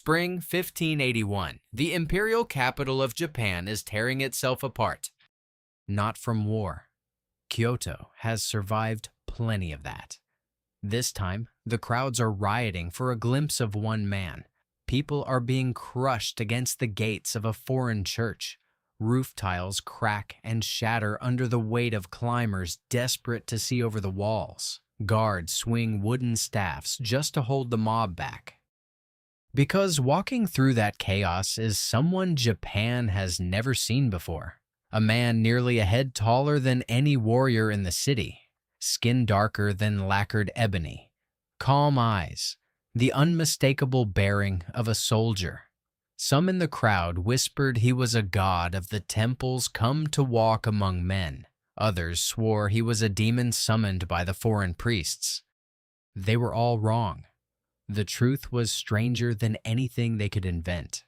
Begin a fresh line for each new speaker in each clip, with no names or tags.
Spring 1581, the imperial capital of Japan is tearing itself apart. Not from war. Kyoto has survived plenty of that. This time, the crowds are rioting for a glimpse of one man. People are being crushed against the gates of a foreign church. Roof tiles crack and shatter under the weight of climbers desperate to see over the walls. Guards swing wooden staffs just to hold the mob back. Because walking through that chaos is someone Japan has never seen before. A man nearly a head taller than any warrior in the city, skin darker than lacquered ebony, calm eyes, the unmistakable bearing of a soldier. Some in the crowd whispered he was a god of the temples come to walk among men. Others swore he was a demon summoned by the foreign priests. They were all wrong. The truth was stranger than anything they could invent.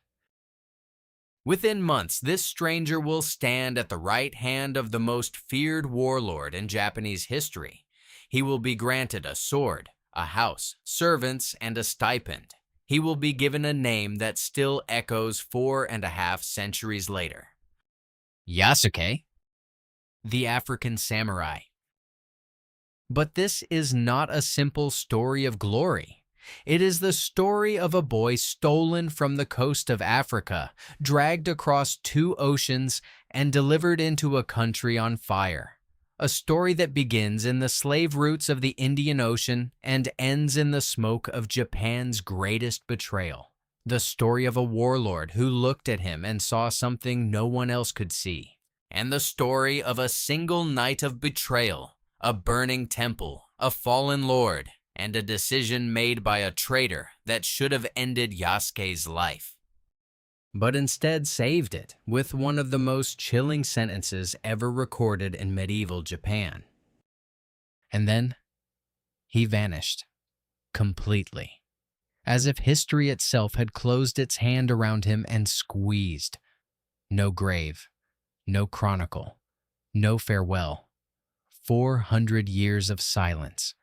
Within months, this stranger will stand at the right hand of the most feared warlord in Japanese history. He will be granted a sword, a house, servants, and a stipend. He will be given a name that still echoes 4.5 centuries later. Yasuke, the African samurai. But this is not a simple story of glory. It is the story of a boy stolen from the coast of Africa, dragged across 2 oceans, and delivered into a country on fire. A story that begins in the slave routes of the Indian Ocean and ends in the smoke of Japan's greatest betrayal. The story of a warlord who looked at him and saw something no one else could see. And the story of a single night of betrayal, a burning temple, a fallen lord, and a decision made by a traitor that should have ended Yasuke's life, but instead saved it with one of the most chilling sentences ever recorded in medieval Japan. And then, he vanished. Completely. As if history itself had closed its hand around him and squeezed. No grave. No chronicle. No farewell. 400 years of silence.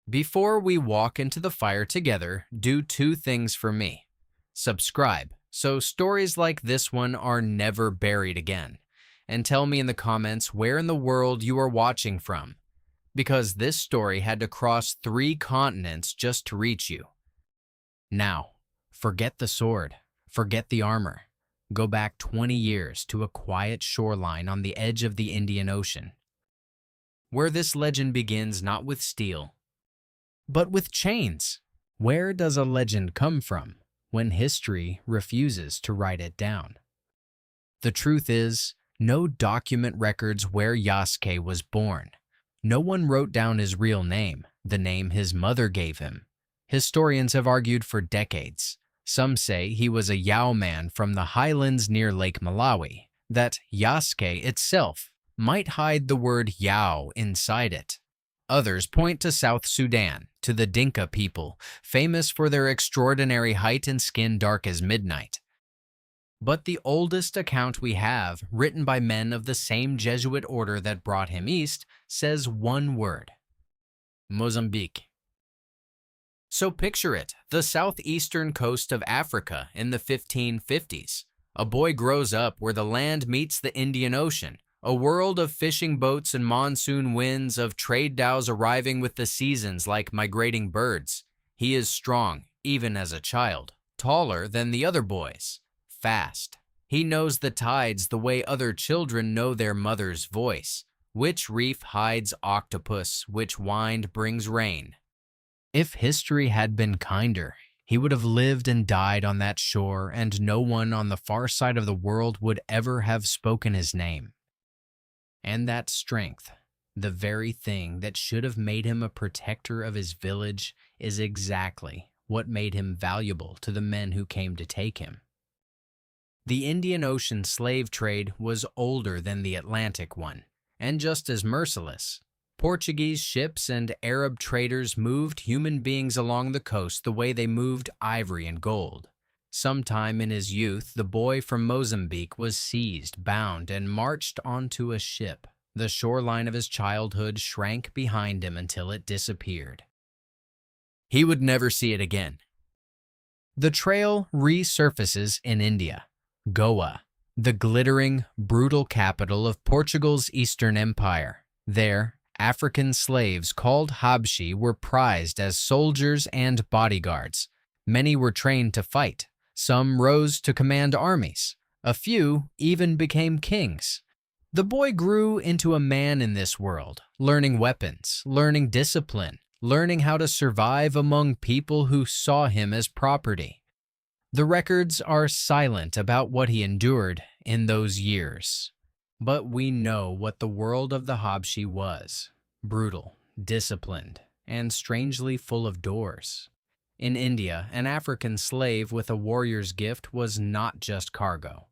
Before we walk into the fire together, do 2 things for me. Subscribe, so stories like this one are never buried again. And tell me in the comments where in the world you are watching from, because this story had to cross 3 continents just to reach you. Now, forget the sword, forget the armor. Go back 20 years to a quiet shoreline on the edge of the Indian Ocean, where this legend begins not with steel, but with chains. Where does a legend come from when history refuses to write it down? The truth is, no document records where Yasuke was born. No one wrote down his real name, the name his mother gave him. Historians have argued for decades. Some say he was a Yao man from the highlands near Lake Malawi, that Yasuke itself might hide the word Yao inside it. Others point to South Sudan, to the Dinka people, famous for their extraordinary height and skin dark as midnight. But the oldest account we have, written by men of the same Jesuit order that brought him east, says one word: Mozambique. So picture it, the southeastern coast of Africa in the 1550s. A boy grows up where the land meets the Indian Ocean, a world of fishing boats and monsoon winds, of trade dhows arriving with the seasons like migrating birds. He is strong, even as a child, taller than the other boys, fast. He knows the tides the way other children know their mother's voice. Which reef hides octopus, which wind brings rain. If history had been kinder, he would have lived and died on that shore, and no one on the far side of the world would ever have spoken his name. And that strength, the very thing that should have made him a protector of his village, is exactly what made him valuable to the men who came to take him. The Indian Ocean slave trade was older than the Atlantic one, and just as merciless. Portuguese ships and Arab traders moved human beings along the coast the way they moved ivory and gold. Sometime in his youth, the boy from Mozambique was seized, bound, and marched onto a ship. The shoreline of his childhood shrank behind him until it disappeared. He would never see it again. The trail resurfaces in India, Goa, the glittering, brutal capital of Portugal's Eastern Empire. There, African slaves called Habshi were prized as soldiers and bodyguards. Many were trained to fight. Some rose to command armies. A few even became kings. The boy grew into a man in this world, learning weapons, learning discipline, learning how to survive among people who saw him as property. The records are silent about what he endured in those years. But we know what the world of the Habshi was: brutal, disciplined, and strangely full of doors. In India, an African slave with a warrior's gift was not just cargo.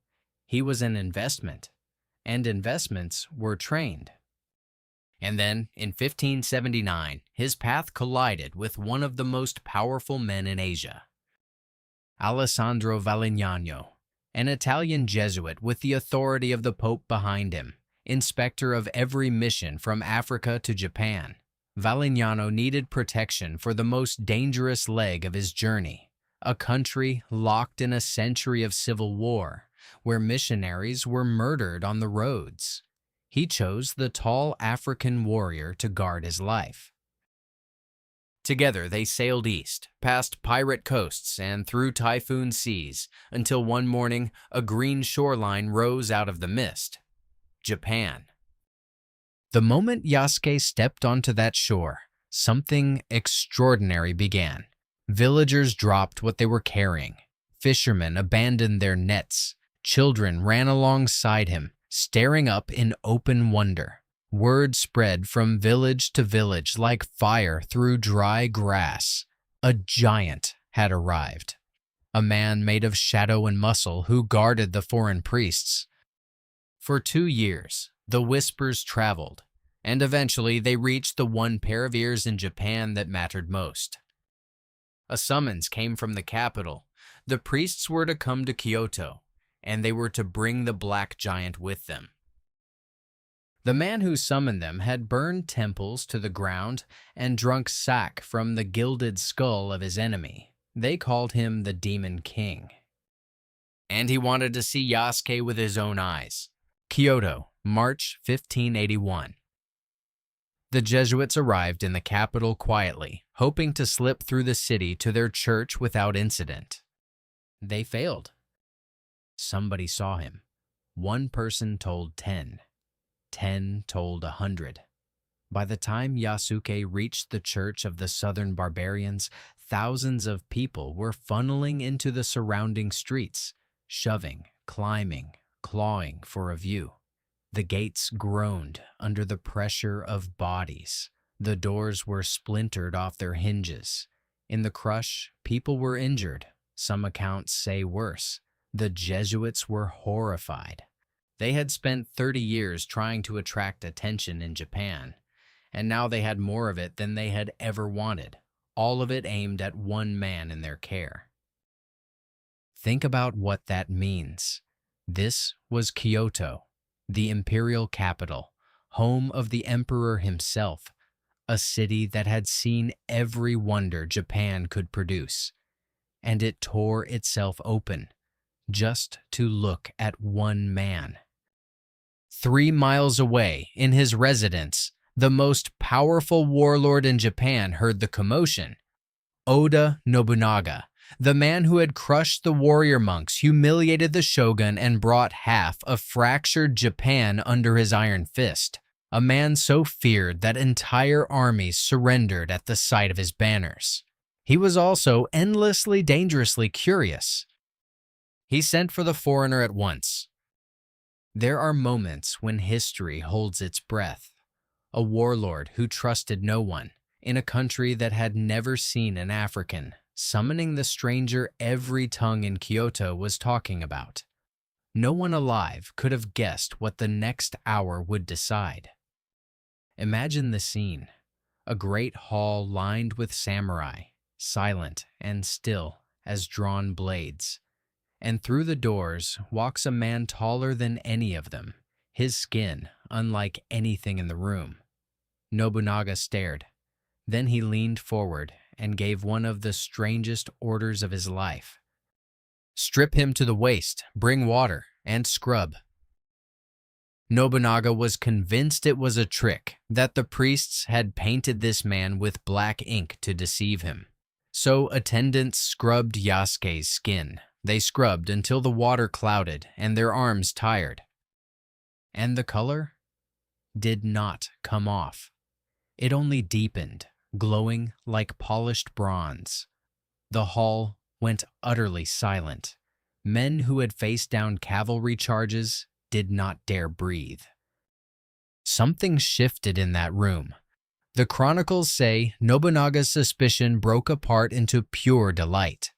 He was an investment, and investments were trained. And then, in 1579, his path collided with one of the most powerful men in Asia, Alessandro Valignano, an Italian Jesuit with the authority of the Pope behind him, inspector of every mission from Africa to Japan. Valignano needed protection for the most dangerous leg of his journey, a country locked in a century of civil war, where missionaries were murdered on the roads. He chose the tall African warrior to guard his life. Together they sailed east, past pirate coasts and through typhoon seas, until one morning a green shoreline rose out of the mist: Japan. The moment Yasuke stepped onto that shore, something extraordinary began. Villagers dropped what they were carrying. Fishermen abandoned their nets. Children ran alongside him, staring up in open wonder. Word spread from village to village like fire through dry grass. A giant had arrived. A man made of shadow and muscle who guarded the foreign priests. For 2 years, the whispers traveled, and eventually they reached the one pair of ears in Japan that mattered most. A summons came from the capital. The priests were to come to Kyoto, and they were to bring the black giant with them. The man who summoned them had burned temples to the ground and drunk sack from the gilded skull of his enemy. They called him the Demon King. And he wanted to see Yasuke with his own eyes. Kyoto, March 1581. The Jesuits arrived in the capital quietly, hoping to slip through the city to their church without incident. They failed. Somebody saw him. One person told 10. 10 told 100. By the time Yasuke reached the church of the southern barbarians, thousands of people were funneling into the surrounding streets, shoving, climbing, clawing for a view. The gates groaned under the pressure of bodies. The doors were splintered off their hinges. In the crush, people were injured. Some accounts say worse. The Jesuits were horrified. They had spent 30 years trying to attract attention in Japan, and now they had more of it than they had ever wanted, all of it aimed at one man in their care. Think about what that means. This was Kyoto, the imperial capital, home of the emperor himself, a city that had seen every wonder Japan could produce, and it tore itself open just to look at one man. 3 miles away, in his residence, the most powerful warlord in Japan heard the commotion. Oda Nobunaga, the man who had crushed the warrior monks, humiliated the shogun, and brought half of fractured Japan under his iron fist. A man so feared that entire armies surrendered at the sight of his banners. He was also endlessly dangerously curious. He sent for the foreigner at once. There are moments when history holds its breath. A warlord who trusted no one, in a country that had never seen an African, summoning the stranger every tongue in Kyoto was talking about. No one alive could have guessed what the next hour would decide. Imagine the scene: a great hall lined with samurai, silent and still as drawn blades. And through the doors walks a man taller than any of them, his skin unlike anything in the room. Nobunaga stared. Then he leaned forward and gave one of the strangest orders of his life. Strip him to the waist, bring water, and scrub. Nobunaga was convinced it was a trick, that the priests had painted this man with black ink to deceive him. So attendants scrubbed Yasuke's skin. They scrubbed until the water clouded and their arms tired. And the color did not come off. It only deepened, glowing like polished bronze. The hall went utterly silent. Men who had faced down cavalry charges did not dare breathe. Something shifted in that room. The chronicles say Nobunaga's suspicion broke apart into pure delight.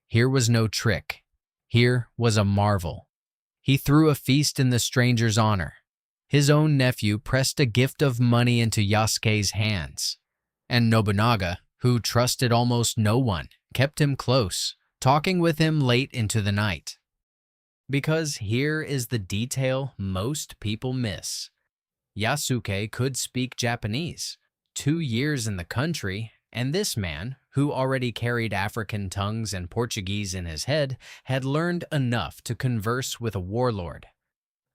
Here was no trick. Here was a marvel. He threw a feast in the stranger's honor. His own nephew pressed a gift of money into Yasuke's hands. And Nobunaga, who trusted almost no one, kept him close, talking with him late into the night. Because here is the detail most people miss. Yasuke could speak Japanese. 2 years in the country, and this man, who already carried African tongues and Portuguese in his head, had learned enough to converse with a warlord.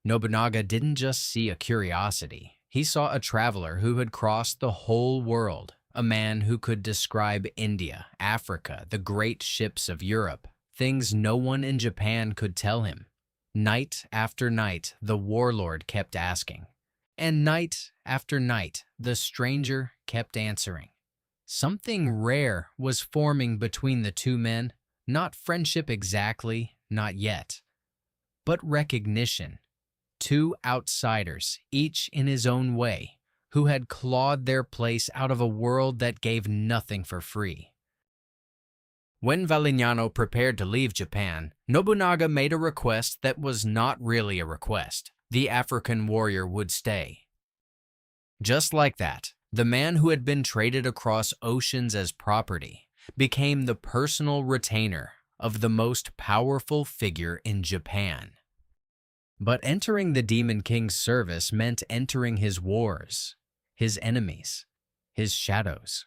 Nobunaga didn't just see a curiosity. He saw a traveler who had crossed the whole world, a man who could describe India, Africa, the great ships of Europe, things no one in Japan could tell him. Night after night, the warlord kept asking. And night after night, the stranger kept answering. Something rare was forming between the two men, not friendship exactly, not yet, but recognition. Two outsiders, each in his own way, who had clawed their place out of a world that gave nothing for free. When Valignano prepared to leave Japan, Nobunaga made a request that was not really a request. The African warrior would stay. Just like that, the man who had been traded across oceans as property became the personal retainer of the most powerful figure in Japan. But entering the Demon King's service meant entering his wars, his enemies, his shadows.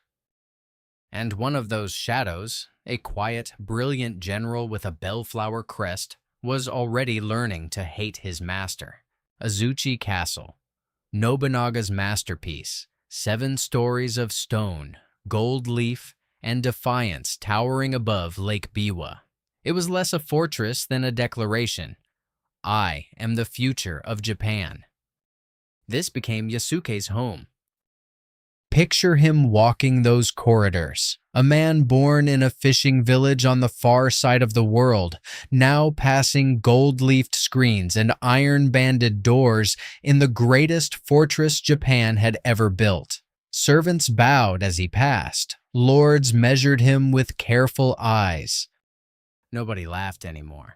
And one of those shadows, a quiet, brilliant general with a bellflower crest, was already learning to hate his master. Azuchi Castle, Nobunaga's masterpiece, 7 stories of stone, gold leaf, and defiance towering above Lake Biwa. It was less a fortress than a declaration. I am the future of Japan. This became Yasuke's home. Picture him walking those corridors, a man born in a fishing village on the far side of the world, now passing gold-leafed screens and iron-banded doors in the greatest fortress Japan had ever built. Servants bowed as he passed. Lords measured him with careful eyes. Nobody laughed anymore.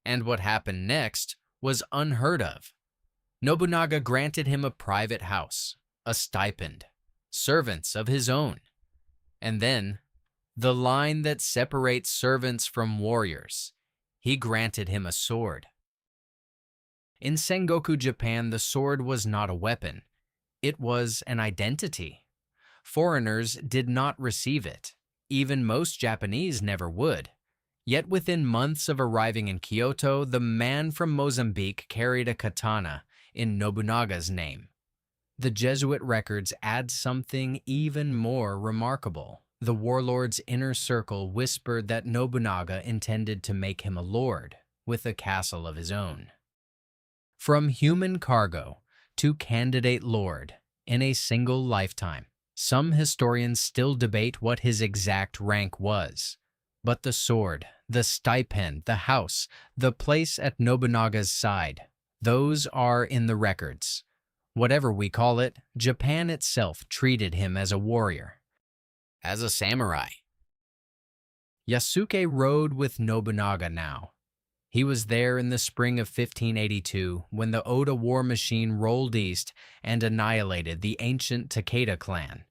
And what happened next was unheard of. Nobunaga granted him a private house, a stipend, servants of his own, and then, the line that separates servants from warriors, he granted him a sword. In Sengoku Japan, the sword was not a weapon. It was an identity. Foreigners did not receive it. Even most Japanese never would. Yet within months of arriving in Kyoto, the man from Mozambique carried a katana in Nobunaga's name. The Jesuit records add something even more remarkable. The warlord's inner circle whispered that Nobunaga intended to make him a lord, with a castle of his own. From human cargo to candidate lord in a single lifetime, some historians still debate what his exact rank was. But the sword, the stipend, the house, the place at Nobunaga's side, those are in the records. Whatever we call it, Japan itself treated him as a warrior, as a samurai. Yasuke rode with Nobunaga now. He was there in the spring of 1582 when the Oda war machine rolled east and annihilated the ancient Takeda clan,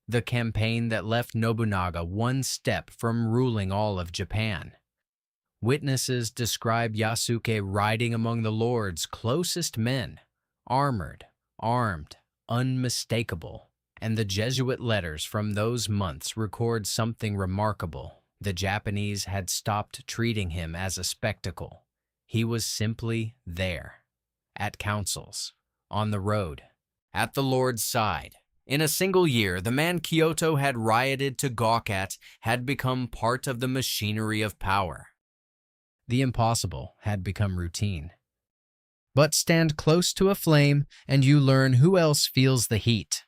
the campaign that left Nobunaga one step from ruling all of Japan. Witnesses describe Yasuke riding among the lord's closest men, armored, armed, unmistakable, and the Jesuit letters from those months record something remarkable. The Japanese had stopped treating him as a spectacle. He was simply there, at councils, on the road, at the Lord's side. In a single year, the man Kyoto had rioted to gawk at had become part of the machinery of power. The impossible had become routine. But stand close to a flame and you learn who else feels the heat.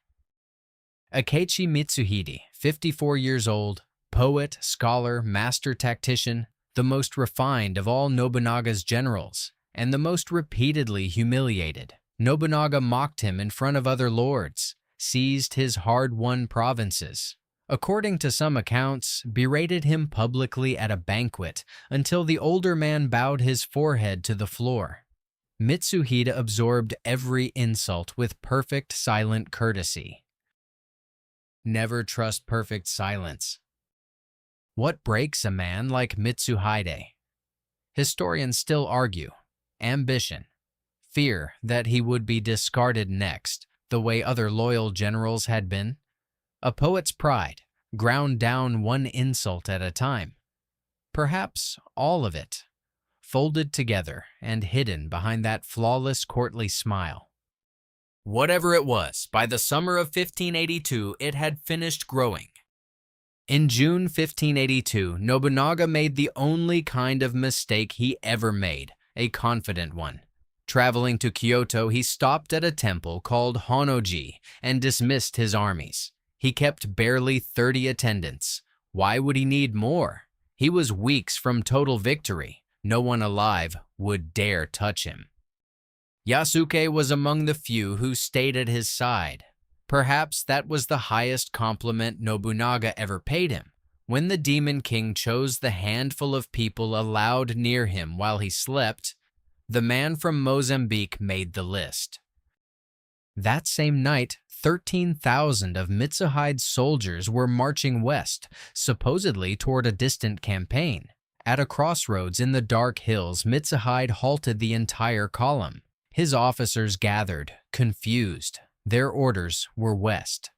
Akechi Mitsuhide, 54 years old, poet, scholar, master tactician, the most refined of all Nobunaga's generals, and the most repeatedly humiliated. Nobunaga mocked him in front of other lords, seized his hard-won provinces. According to some accounts, berated him publicly at a banquet until the older man bowed his forehead to the floor. Mitsuhide absorbed every insult with perfect silent courtesy. Never trust perfect silence. What breaks a man like Mitsuhide? Historians still argue. Ambition. Fear that he would be discarded next, the way other loyal generals had been. A poet's pride, ground down one insult at a time. Perhaps all of it, folded together and hidden behind that flawless courtly smile. Whatever it was, by the summer of 1582, it had finished growing. In June 1582, Nobunaga made the only kind of mistake he ever made, a confident one. Traveling to Kyoto, he stopped at a temple called Honnō-ji and dismissed his armies. He kept barely 30 attendants. Why would he need more? He was weeks from total victory. No one alive would dare touch him. Yasuke was among the few who stayed at his side. Perhaps that was the highest compliment Nobunaga ever paid him, when the Demon King chose the handful of people allowed near him while he slept. The man from Mozambique made the list. That same night, 13,000 of Mitsuhide's soldiers were marching west, supposedly toward a distant campaign. At a crossroads in the dark hills, Mitsuhide halted the entire column. His officers gathered, confused. Their orders were west.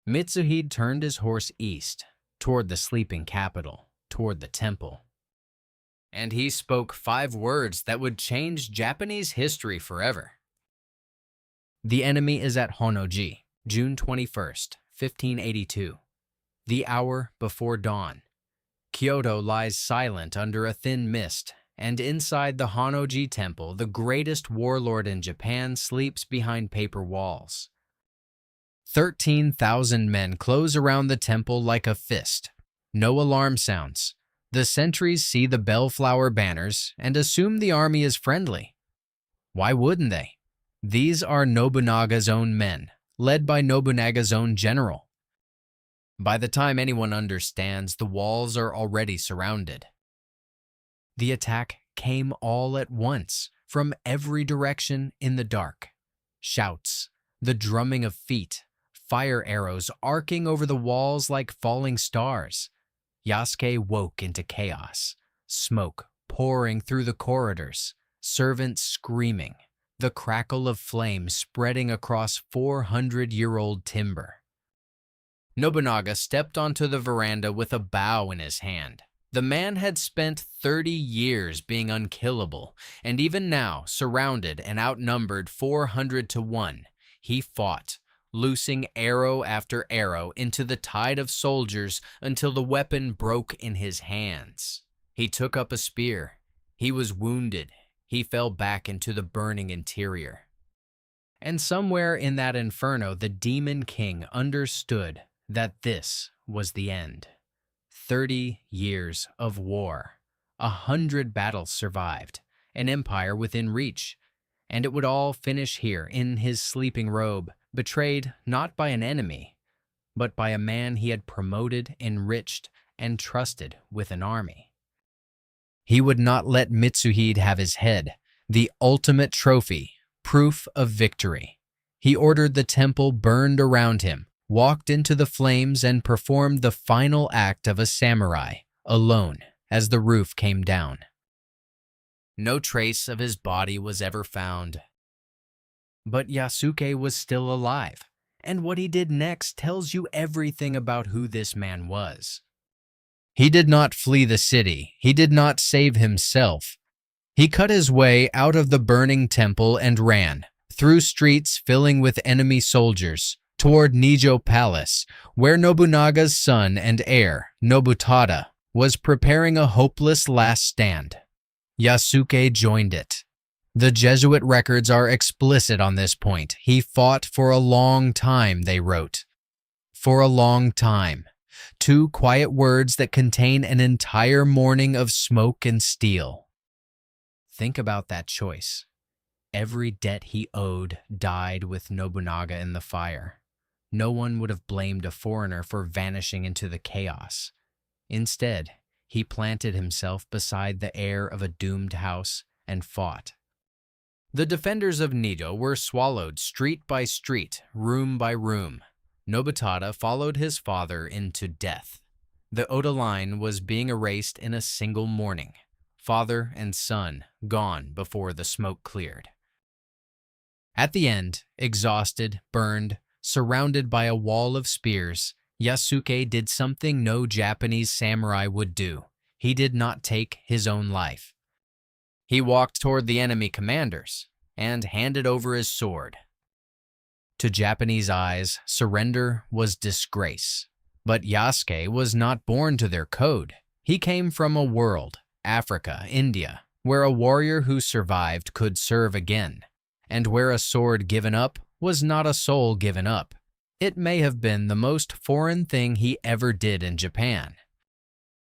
Mitsuhide turned his horse east, toward the sleeping capital, toward the temple. And he spoke 5 words that would change Japanese history forever. The enemy is at Honnō-ji, June 21st, 1582. The hour before dawn. Kyoto lies silent under a thin mist, and inside the Honnō-ji temple, the greatest warlord in Japan sleeps behind paper walls. 13,000 men close around the temple like a fist. No alarm sounds. The sentries see the bellflower banners and assume the army is friendly. Why wouldn't they? These are Nobunaga's own men, led by Nobunaga's own general. By the time anyone understands, the walls are already surrounded. The attack came all at once, from every direction in the dark. Shouts, the drumming of feet, fire arrows arcing over the walls like falling stars. Yasuke woke into chaos, smoke pouring through the corridors, servants screaming, the crackle of flame spreading across 400-year-old timber. Nobunaga stepped onto the veranda with a bow in his hand. The man had spent 30 years being unkillable, and even now, surrounded and outnumbered 400 to 1, he fought, loosing arrow after arrow into the tide of soldiers until the weapon broke in his hands. He took up a spear. He was wounded. He fell back into the burning interior. And somewhere in that inferno, the Demon King understood that this was the end. 30 years of war. 100 battles survived, an empire within reach. And it would all finish here in his sleeping robe, betrayed not by an enemy, but by a man he had promoted, enriched, and trusted with an army. He would not let Mitsuhide have his head, the ultimate trophy, proof of victory. He ordered the temple burned around him, walked into the flames, and performed the final act of a samurai, alone, as the roof came down. No trace of his body was ever found. But Yasuke was still alive, And what he did next tells you everything about who this man was. He did not flee the city. He did not save himself. He cut his way out of the burning temple and ran, through streets filling with enemy soldiers, toward Nijo Palace, where Nobunaga's son and heir, Nobutada, was preparing a hopeless last stand. Yasuke joined it. The Jesuit records are explicit on this point. He fought for a long time, they wrote. For a long time. 2 quiet words that contain an entire morning of smoke and steel. Think about that choice. Every debt he owed died with Nobunaga in the fire. No one would have blamed a foreigner for vanishing into the chaos. Instead, he planted himself beside the heir of a doomed house and fought. The defenders of Nijo were swallowed street by street, room by room. Nobutada followed his father into death. The Oda line was being erased in a single morning. Father and son gone before the smoke cleared. At the end, exhausted, burned, surrounded by a wall of spears, Yasuke did something no Japanese samurai would do. He did not take his own life. He walked toward the enemy commanders and handed over his sword. To Japanese eyes, surrender was disgrace. But Yasuke was not born to their code. He came from a world, Africa, India, where a warrior who survived could serve again, and where a sword given up was not a soul given up. It may have been the most foreign thing he ever did in Japan.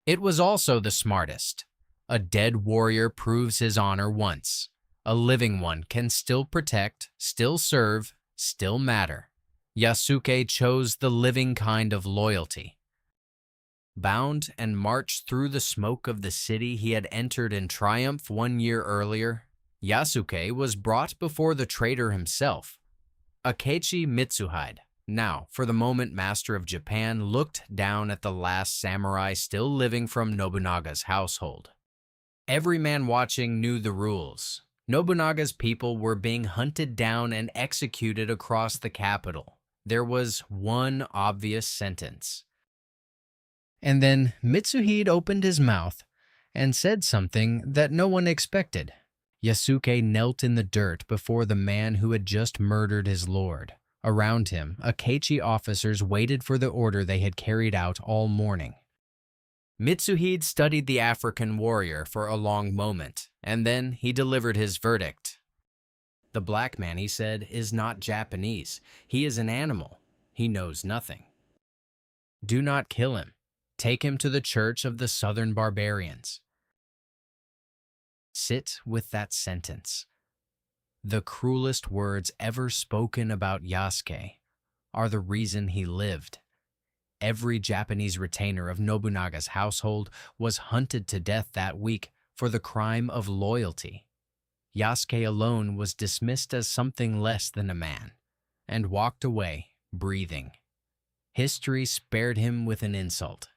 It was also the smartest. A dead warrior proves his honor once. A living one can still protect, still serve, still matter. Yasuke chose the living kind of loyalty. Bound and marched through the smoke of the city he had entered in triumph 1 year earlier, Yasuke was brought before the traitor himself. Akechi Mitsuhide, now for the moment master of Japan, looked down at the last samurai still living from Nobunaga's household. Every man watching knew the rules. Nobunaga's people were being hunted down and executed across the capital. There was one obvious sentence. And then Mitsuhide opened his mouth and said something that no one expected. Yasuke knelt in the dirt before the man who had just murdered his lord. Around him, Akechi officers waited for the order they had carried out all morning. Mitsuhide studied the African warrior for a long moment, and then he delivered his verdict. The black man, he said, is not Japanese. He is an animal. He knows nothing. Do not kill him. Take him to the church of the southern barbarians. Sit with that sentence. The cruelest words ever spoken about Yasuke are the reason he lived. Every Japanese retainer of Nobunaga's household was hunted to death that week for the crime of loyalty. Yasuke alone was dismissed as something less than a man and walked away, breathing. History spared him with an insult.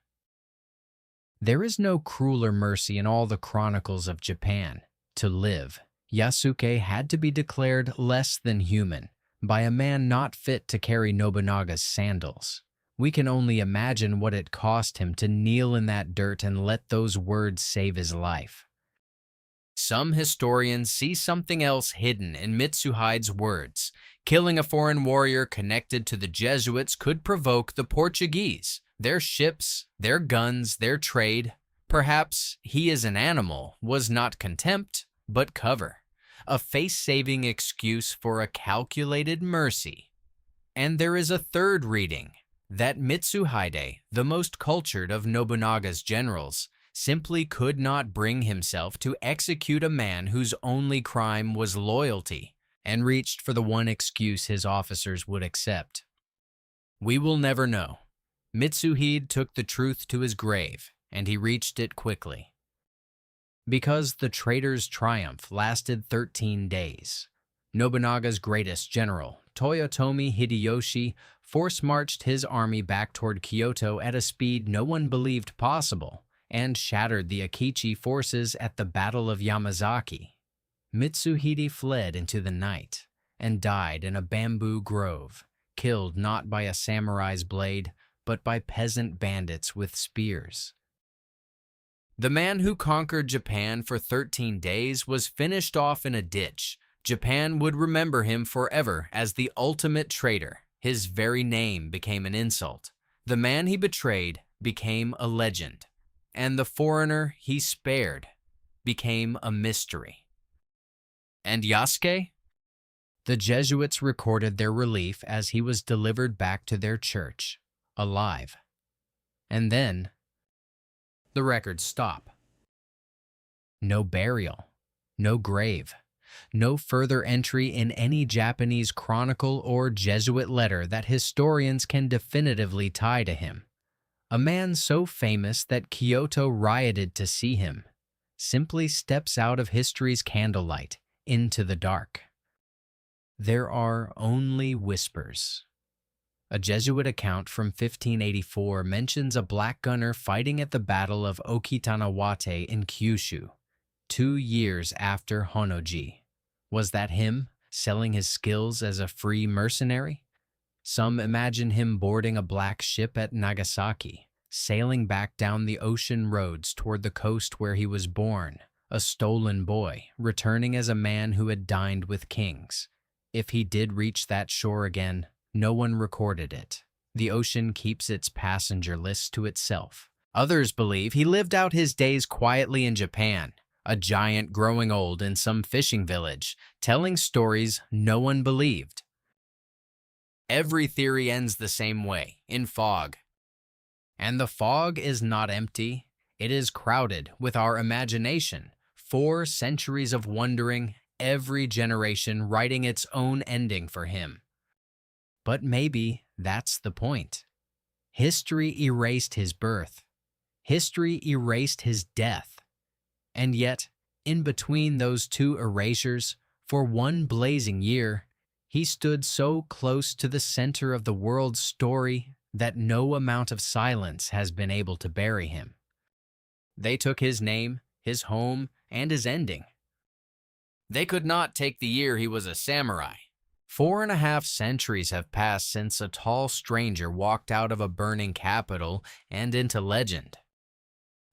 There is no crueler mercy in all the chronicles of Japan. To live, Yasuke had to be declared less than human by a man not fit to carry Nobunaga's sandals. We can only imagine what it cost him to kneel in that dirt and let those words save his life. Some historians see something else hidden in Mitsuhide's words. Killing a foreign warrior connected to the Jesuits could provoke the Portuguese, their ships, their guns, their trade. Perhaps he is an animal was not contempt, but cover. A face-saving excuse for a calculated mercy. And there is a third reading. That Mitsuhide, the most cultured of Nobunaga's generals, simply could not bring himself to execute a man whose only crime was loyalty, and reached for the one excuse his officers would accept. We will never know. Mitsuhide took the truth to his grave, and he reached it quickly. Because the traitor's triumph lasted 13 days. Nobunaga's greatest general, Toyotomi Hideyoshi, force-marched his army back toward Kyoto at a speed no one believed possible, and shattered the Akechi forces at the Battle of Yamazaki. Mitsuhide fled into the night and died in a bamboo grove, killed not by a samurai's blade, but by peasant bandits with spears. The man who conquered Japan for 13 days was finished off in a ditch. Japan would remember him forever as the ultimate traitor. His very name became an insult. The man he betrayed became a legend, and the foreigner he spared became a mystery. And Yasuke? The Jesuits recorded their relief as he was delivered back to their church, alive. And then, the records stop. No burial, no grave, no further entry in any Japanese chronicle or Jesuit letter that historians can definitively tie to him. A man so famous that Kyoto rioted to see him simply steps out of history's candlelight into the dark. There are only whispers. A Jesuit account from 1584 mentions a black gunner fighting at the Battle of Okitanawate in Kyushu, 2 years after Honnō-ji. Was that him, selling his skills as a free mercenary? Some imagine him boarding a black ship at Nagasaki, sailing back down the ocean roads toward the coast where he was born, a stolen boy, returning as a man who had dined with kings. If he did reach that shore again, no one recorded it. The ocean keeps its passenger list to itself. Others believe he lived out his days quietly in Japan, a giant growing old in some fishing village, telling stories no one believed. Every theory ends the same way, in fog. And the fog is not empty. It is crowded with our imagination. 4 centuries of wondering, every generation writing its own ending for him. But maybe that's the point. History erased his birth. History erased his death. And yet, in between those 2 erasures, for 1 blazing year, he stood so close to the center of the world's story that no amount of silence has been able to bury him. They took his name, his home, and his ending. They could not take the year he was a samurai. 4.5 centuries have passed since a tall stranger walked out of a burning capital and into legend.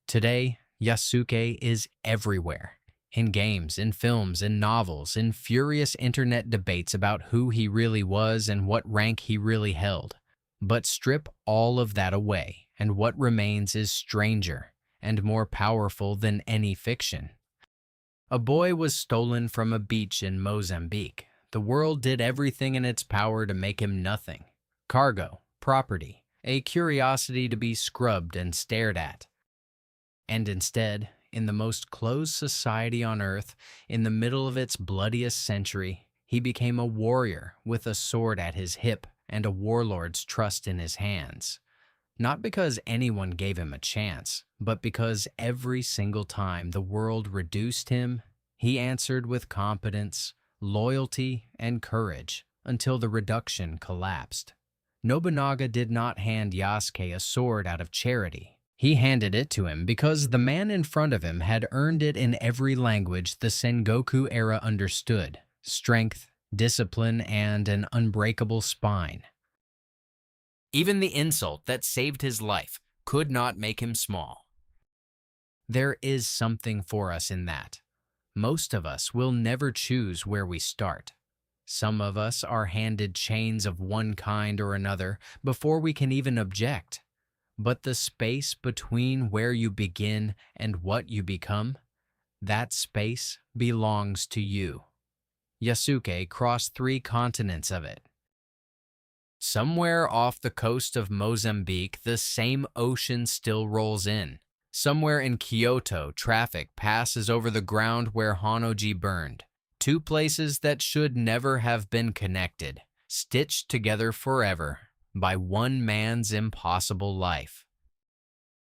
Today, Yasuke is everywhere. In games, in films, in novels, in furious internet debates about who he really was and what rank he really held. But strip all of that away, and what remains is stranger and more powerful than any fiction. A boy was stolen from a beach in Mozambique. The world did everything in its power to make him nothing. Cargo, property, a curiosity to be scrubbed and stared at. And instead, in the most closed society on earth, in the middle of its bloodiest century, he became a warrior with a sword at his hip and a warlord's trust in his hands. Not because anyone gave him a chance, but because every single time the world reduced him, he answered with competence, loyalty, and courage until the reduction collapsed. Nobunaga did not hand Yasuke a sword out of charity. He handed it to him because the man in front of him had earned it in every language the Sengoku era understood: strength, discipline, and an unbreakable spine. Even the insult that saved his life could not make him small. There is something for us in that. Most of us will never choose where we start. Some of us are handed chains of one kind or another before we can even object. But the space between where you begin and what you become, that space belongs to you. Yasuke crossed 3 continents of it. Somewhere off the coast of Mozambique, the same ocean still rolls in. Somewhere in Kyoto, traffic passes over the ground where Honnō-ji burned. 2 places that should never have been connected, stitched together forever by one man's impossible life.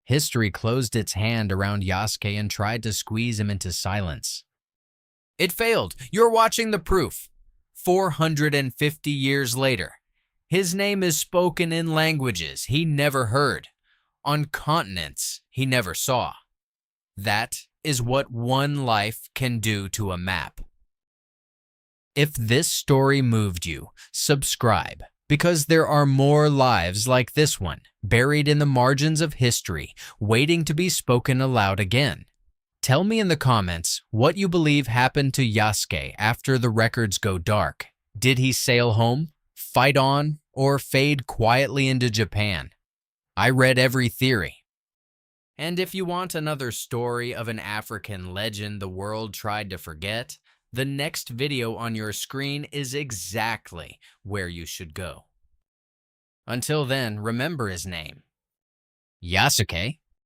History closed its hand around Yasuke and tried to squeeze him into silence. It failed. You're watching the proof. 450 years later, his name is spoken in languages he never heard, on continents he never saw. That is what one life can do to a map. If this story moved you, subscribe, Because there are more lives like this one, buried in the margins of history, waiting to be spoken aloud again. Tell me in the comments what you believe happened to Yasuke after the records go dark. Did he sail home, fight on, or fade quietly into Japan? I read every theory. And if you want another story of an African legend the world tried to forget, the next video on your screen is exactly where you should go. Until then, remember his name, Yasuke.